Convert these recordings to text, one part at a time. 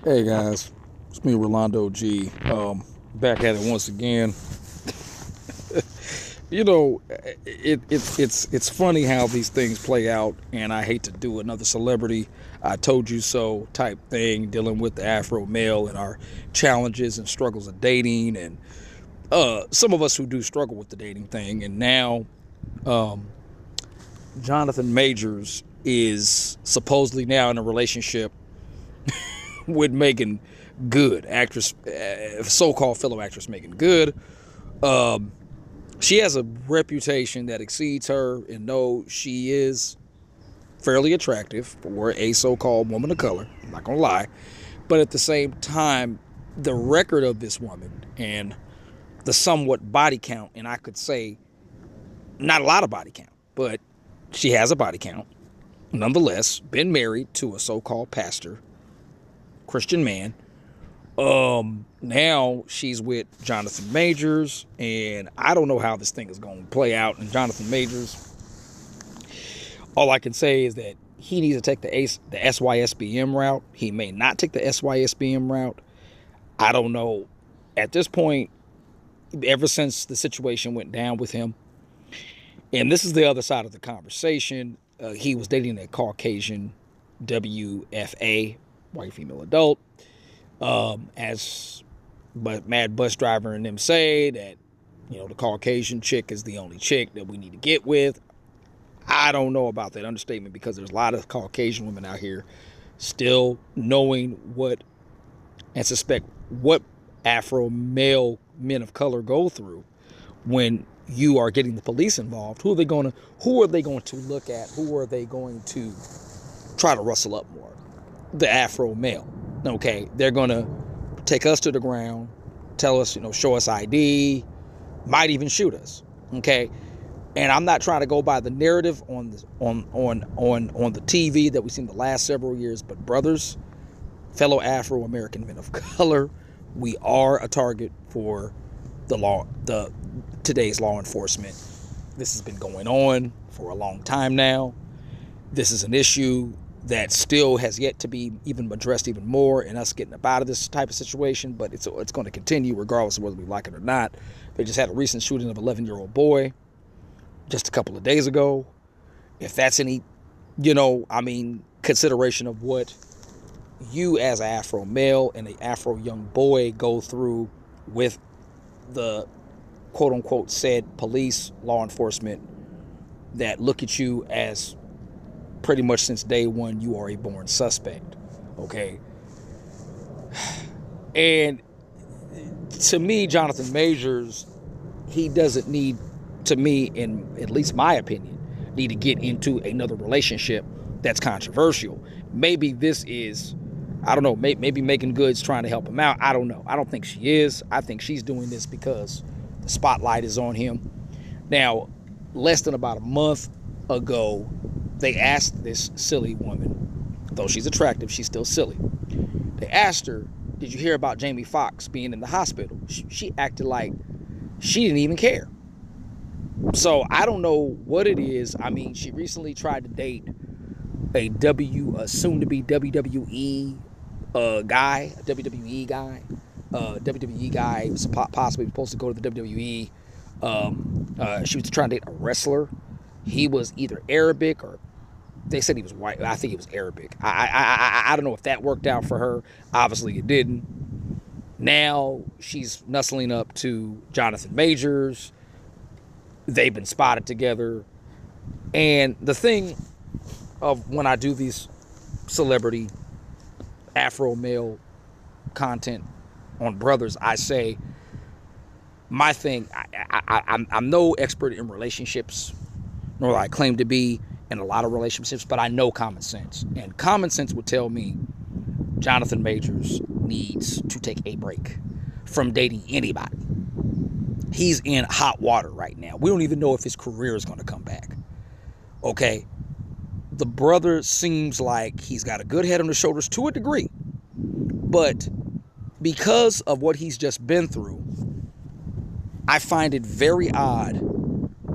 Hey guys, it's me, Rolando G. Back at it once again. It's funny how these things play out, and I hate to do another celebrity I told you so type thing dealing with the Afro male and our challenges and struggles of dating, and some of us who do struggle with the dating thing. And now, Jonathan Majors is supposedly now in a relationship with Megan Good, actress, so-called fellow actress Megan Good. She has a reputation that exceeds her, and though she is fairly attractive for a so-called woman of color, I'm not gonna lie, but at the same time, the record of this woman and the somewhat body count, and I could say not a lot of body count, but she has a body count, nonetheless, been married to a so-called pastor, Christian man. Now she's with Jonathan Majors, and I don't know how this thing is going to play out. And Jonathan Majors, all I can say is that he needs to take the SYSBM route. He may not take the SYSBM route. I don't know. At this point, ever since the situation went down with him, and this is the other side of the conversation, he was dating a Caucasian WFA, white female adult. But Mad Bus Driver and them say that, the Caucasian chick is the only chick that we need to get with. I don't know about that understatement, because there's a lot of Caucasian women out here still knowing what and suspect what Afro male men of color go through when you are getting the police involved. Who are they going to look at? Who are they going to try to rustle up more? The Afro male. Okay, they're going to take us to the ground, tell us, show us ID, might even shoot us. Okay, and I'm not trying to go by the narrative on the TV that we've seen the last several years, but brothers, fellow Afro-American men of color, we are a target for today's law enforcement. This has been going on for a long time now. This is an issue that still has yet to be even addressed even more, and us getting up out of this type of situation, but it's going to continue regardless of whether we like it or not. They just had a recent shooting of an 11-year-old boy just a couple of days ago. If that's any, consideration of what you as an Afro male and an Afro young boy go through with the quote-unquote said police, law enforcement, that look at you as pretty much since day one, you are a born suspect. Okay. And to me, Jonathan Majors, he doesn't need, to me, in at least my opinion, need to get into another relationship that's controversial. Maybe this is, I don't know, maybe Megan Good's trying to help him out. I don't know. I don't think she is. I think she's doing this because the spotlight is on him. Now, less than about a month ago, they asked this silly woman, though she's attractive, she's still silly. They asked her, did you hear about Jamie Foxx being in the hospital? She acted like she didn't even care. So I don't know what it is. I mean, she recently tried to date a soon-to-be WWE guy, a WWE guy. WWE guy was possibly supposed to go to the WWE. She was trying to date a wrestler. He was either Arabic, or they said he was white. I think he was Arabic. I don't know if that worked out for her. Obviously it didn't. Now she's nuzzling up to Jonathan Majors. They've been spotted together. And the thing of when I do these celebrity Afro male content on brothers, I say my thing, I'm no expert in relationships, nor do I claim to be in a lot of relationships, but I know common sense. And common sense would tell me Jonathan Majors needs to take a break from dating anybody. He's in hot water right now. We don't even know if his career is going to come back. Okay? The brother seems like he's got a good head on his shoulders to a degree. But because of what he's just been through, I find it very odd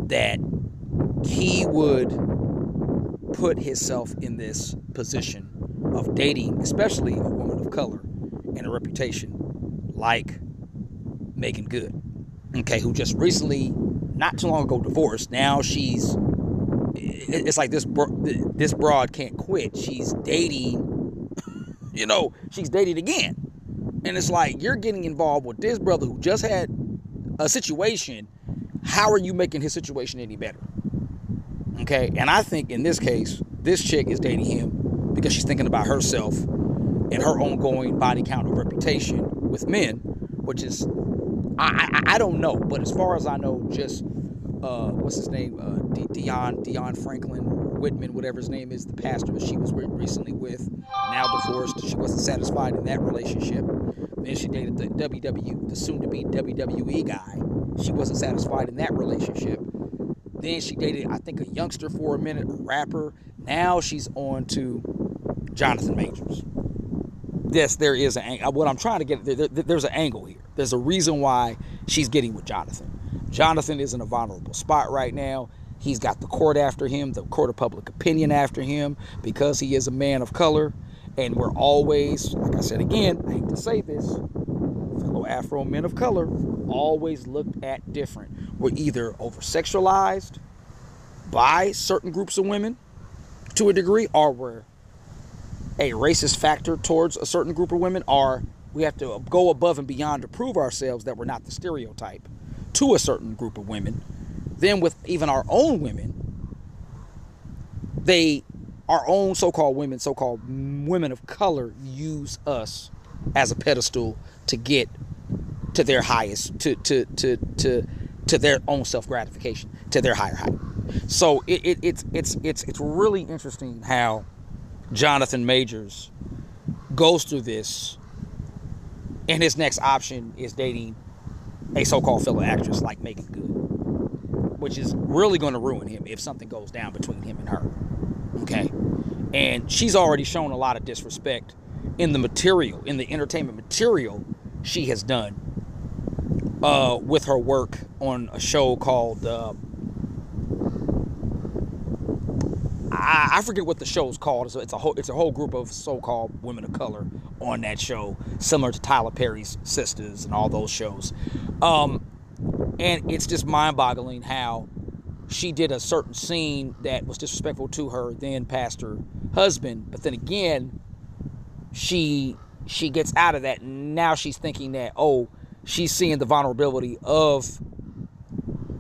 that he would put himself in this position of dating, especially a woman of color, and a reputation like Megan Good, okay, who just recently, not too long ago, divorced. Now it's like this broad can't quit. She's dating, she's dating again. And it's like, you're getting involved with this brother who just had a situation. How are you making his situation any better? Okay, and I think in this case, this chick is dating him because she's thinking about herself and her ongoing body count and reputation with men, which is, I don't know, but as far as I know, just what's his name, Dion Franklin Whitman, whatever his name is, the pastor that she was recently with, now divorced. She wasn't satisfied in that relationship. Then she dated the soon-to-be WWE guy. She wasn't satisfied in that relationship. Then she dated, I think, a youngster for a minute, a rapper. Now she's on to Jonathan Majors. Yes, there is what I'm trying to get. There's an angle here. There's a reason why she's getting with Jonathan. Jonathan is in a vulnerable spot right now. He's got the court after him, the court of public opinion after him, because he is a man of color. And we're always, like I said again, I hate to say this, fellow Afro men of color, always looked at different. We're either over-sexualized by certain groups of women to a degree, or we're a racist factor towards a certain group of women, or we have to go above and beyond to prove ourselves that we're not the stereotype to a certain group of women. Then with even our own women, our own so-called women of color, use us as a pedestal to get to their highest, to their own self-gratification, to their higher height. So it's really interesting how Jonathan Majors goes through this, and his next option is dating a so-called fellow actress like Megan Good, which is really going to ruin him if something goes down between him and her. Okay, and she's already shown a lot of disrespect in the material, in the entertainment material she has done with her work on a show called I forget what the show's called. It's a whole group of so-called women of color on that show, similar to Tyler Perry's Sisters and all those shows. And it's just mind-boggling how she did a certain scene that was disrespectful to her then pastor husband, but then again, she gets out of that, and now she's thinking that, oh, she's seeing the vulnerability of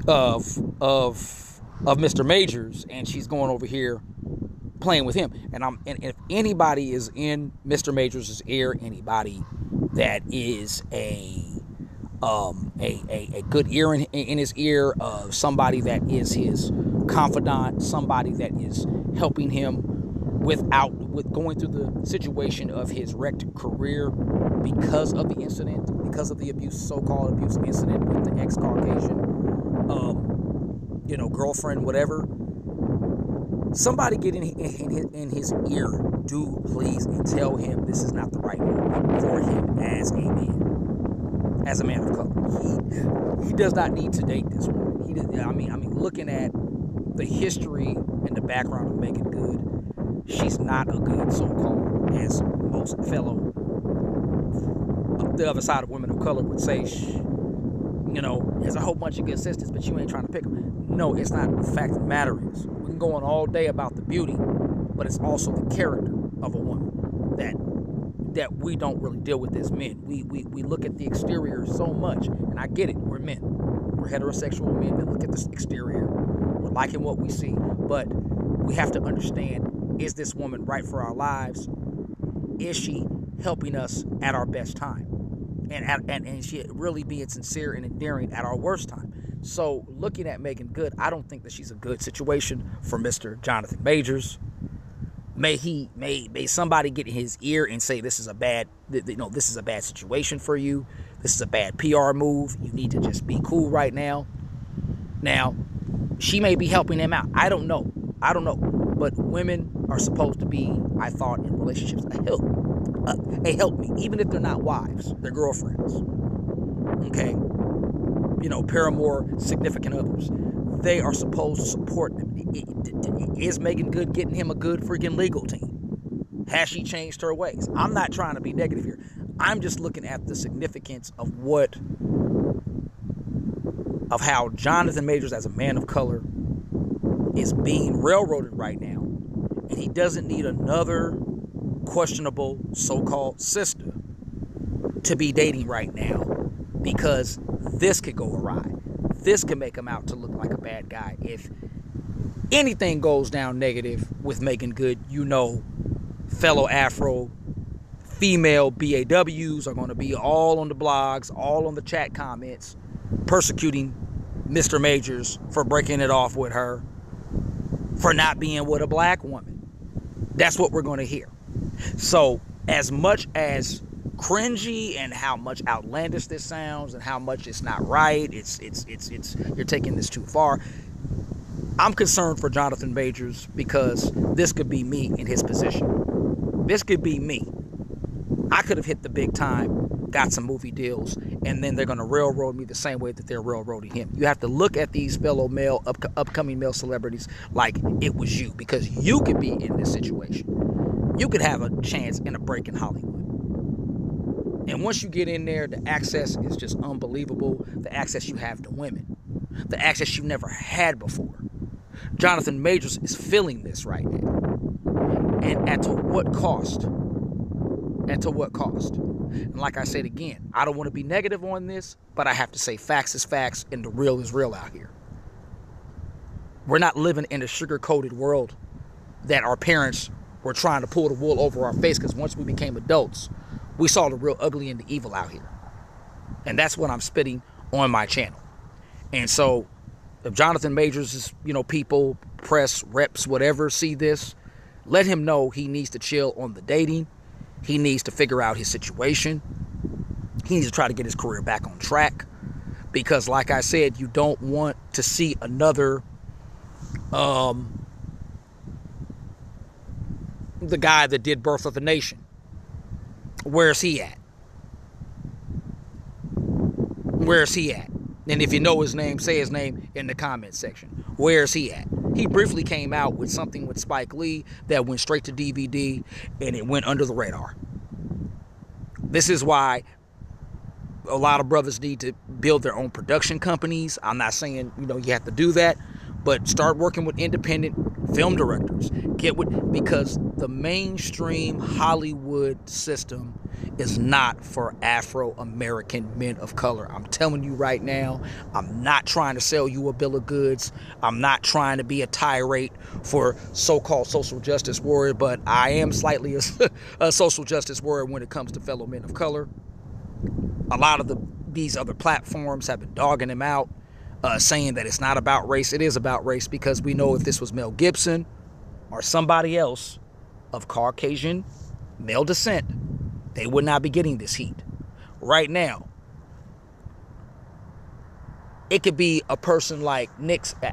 Mr. Majors, and she's going over here playing with him. And if anybody is in Mr. Majors' ear, anybody that is a good ear in his ear, somebody that is his confidant, somebody that is helping him with going through the situation of his wrecked career because of the incident, because of the so-called abuse incident with the ex-Caucasian, girlfriend, whatever. Somebody get in his ear, do please, and tell him this is not the right move for him as a man of color. He does not need to date this woman. I mean, looking at the history and the background of Megan Good, she's not a good so-called, as most fellow the other side of women of color would say. There's a whole bunch of good sisters, but you ain't trying to pick them. No, it's not. The fact of the matter is, we can go on all day about the beauty, but it's also the character of a woman that we don't really deal with as men. We look at the exterior so much, and I get it. We're men. We're heterosexual men that look at the exterior. We're liking what we see, but we have to understand: is this woman right for our lives? Is she helping us at our best time? And she really being sincere and endearing at our worst time. So looking at Megan Good, I don't think that she's a good situation for Mr. Jonathan Majors. May somebody get in his ear and say this is a bad situation for you. This is a bad PR move. You need to just be cool right now. Now, she may be helping him out. I don't know. But women are supposed to be, I thought, in relationships a help me, even if they're not wives, they're girlfriends. Okay, paramour, significant others. They are supposed to support them. Is Megan Good getting him a good freaking legal team? Has she changed her ways? I'm not trying to be negative here. I'm just looking at the significance of how Jonathan Majors, as a man of color, is being railroaded right now. And he doesn't need another questionable so-called sister to be dating right now, because this could go awry. This could make him out to look like a bad guy. If anything goes down negative with Megan Good, fellow Afro female BAWs are going to be all on the blogs, all on the chat comments, persecuting Mr. Majors for breaking it off with her, for not being with a black woman. That's what we're going to hear. So as much as cringy and how much outlandish this sounds and how much it's not right, it's you're taking this too far, I'm concerned for Jonathan Majors, because this could be me in his position. This could be me. I could have hit the big time, got some movie deals, and then they're going to railroad me the same way that they're railroading him. You have to look at these fellow upcoming male celebrities like it was you, because you could be in this situation. You could have a chance in a break in Hollywood. And once you get in there, the access is just unbelievable. The access you have to women. The access you never had before. Jonathan Majors is feeling this right now. And at to what cost? At to what cost? And like I said again, I don't want to be negative on this, but I have to say facts is facts and the real is real out here. We're not living in a sugar-coated world that our parents were trying to pull the wool over our face, because once we became adults, we saw the real ugly and the evil out here. And that's what I'm spitting on my channel. And so if Jonathan Majors' people, press, reps, whatever, see this, let him know he needs to chill on the dating. He needs to figure out his situation. He needs to try to get his career back on track. Because like I said, you don't want to see another the guy that did Birth of a Nation. Where's he at? Where's he at? And if you know his name, say his name in the comment section. Where's he at? He briefly came out with something with Spike Lee that went straight to DVD, and it went under the radar. This is why a lot of brothers need to build their own production companies. I'm not saying, you have to do that, but start working with independent film directors. Because the mainstream Hollywood system is not for Afro-American men of color. I'm telling you right now, I'm not trying to sell you a bill of goods. I'm not trying to be a tirade for so-called social justice warrior, but I am slightly a social justice warrior when it comes to fellow men of color. A lot of these other platforms have been dogging him out, saying that it's not about race. It is about race, because we know if this was Mel Gibson or somebody else of Caucasian male descent, they would not be getting this heat. Right now, it could be a person like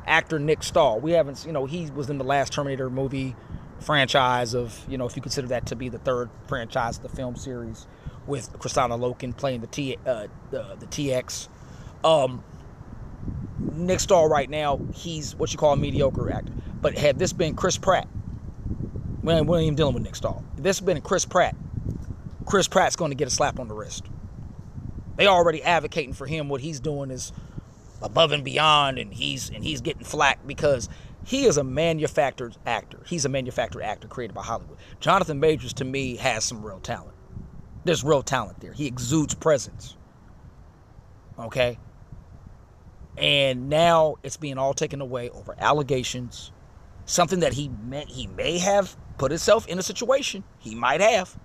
actor Nick Stahl. We haven't, he was in the last Terminator movie franchise of, if you consider that to be the third franchise of the film series, with Kristanna Loken playing the TX. Nick Stahl right now, he's what you call a mediocre actor. But had this been Chris Pratt, we ain't even dealing with Nick Stahl. If this had been Chris Pratt's going to get a slap on the wrist. They already advocating for him. What he's doing is above and beyond, and he's getting flack because he is a manufactured actor. He's a manufactured actor created by Hollywood. Jonathan Majors, to me, has some real talent. There's real talent there. He exudes presence. Okay? And now it's being all taken away over allegations. Something that he may have put himself in a situation. He might have.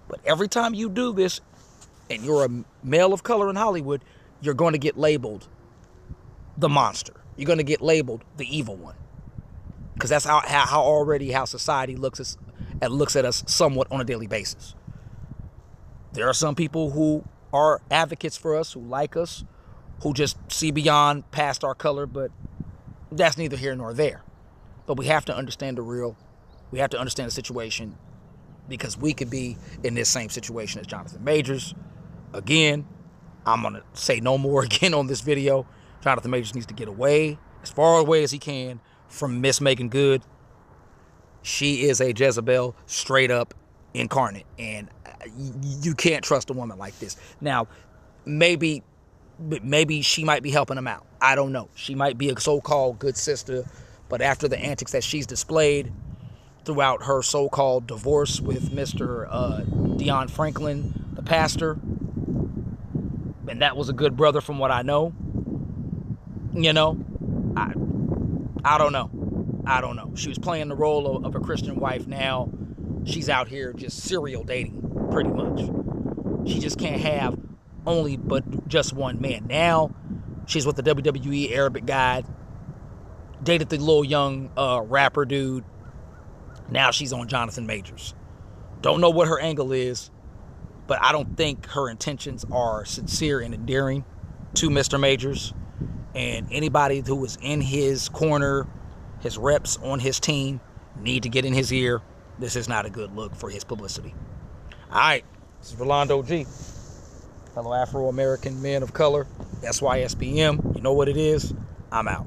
But every time you do this, and you're a male of color in Hollywood, you're going to get labeled the monster. You're going to get labeled the evil one. Because that's how society looks at us somewhat on a daily basis. There are some people who are advocates for us, who like us, who just see beyond past our color, but that's neither here nor there. But we have to understand the real. We have to understand the situation, because we could be in this same situation as Jonathan Majors. Again, I'm going to say no more again on this video. Jonathan Majors needs to get away, as far away as he can, from Miss Megan Good. She is a Jezebel, straight up, incarnate, and you can't trust a woman like this. Now, maybe she might be helping him out. I don't know. She might be a so-called good sister, but after the antics that she's displayed throughout her so-called divorce with Mr. Dion Franklin, the pastor, and that was a good brother from what I know, you know, I don't know. I don't know. She was playing the role of a Christian wife. Now she's out here just serial dating, pretty much. She just can't have only but just one man. Now she's with the WWE Arabic guy, dated the little young rapper dude. Now she's on Jonathan Majors. Don't know what her angle is, but I don't think her intentions are sincere and endearing to Mr. Majors. And anybody who is in his corner, his reps on his team, need to get in his ear. This is not a good look for his publicity. All right, this is Rolando G, fellow Afro-American men of color, SYSBM. You know what it is. I'm out.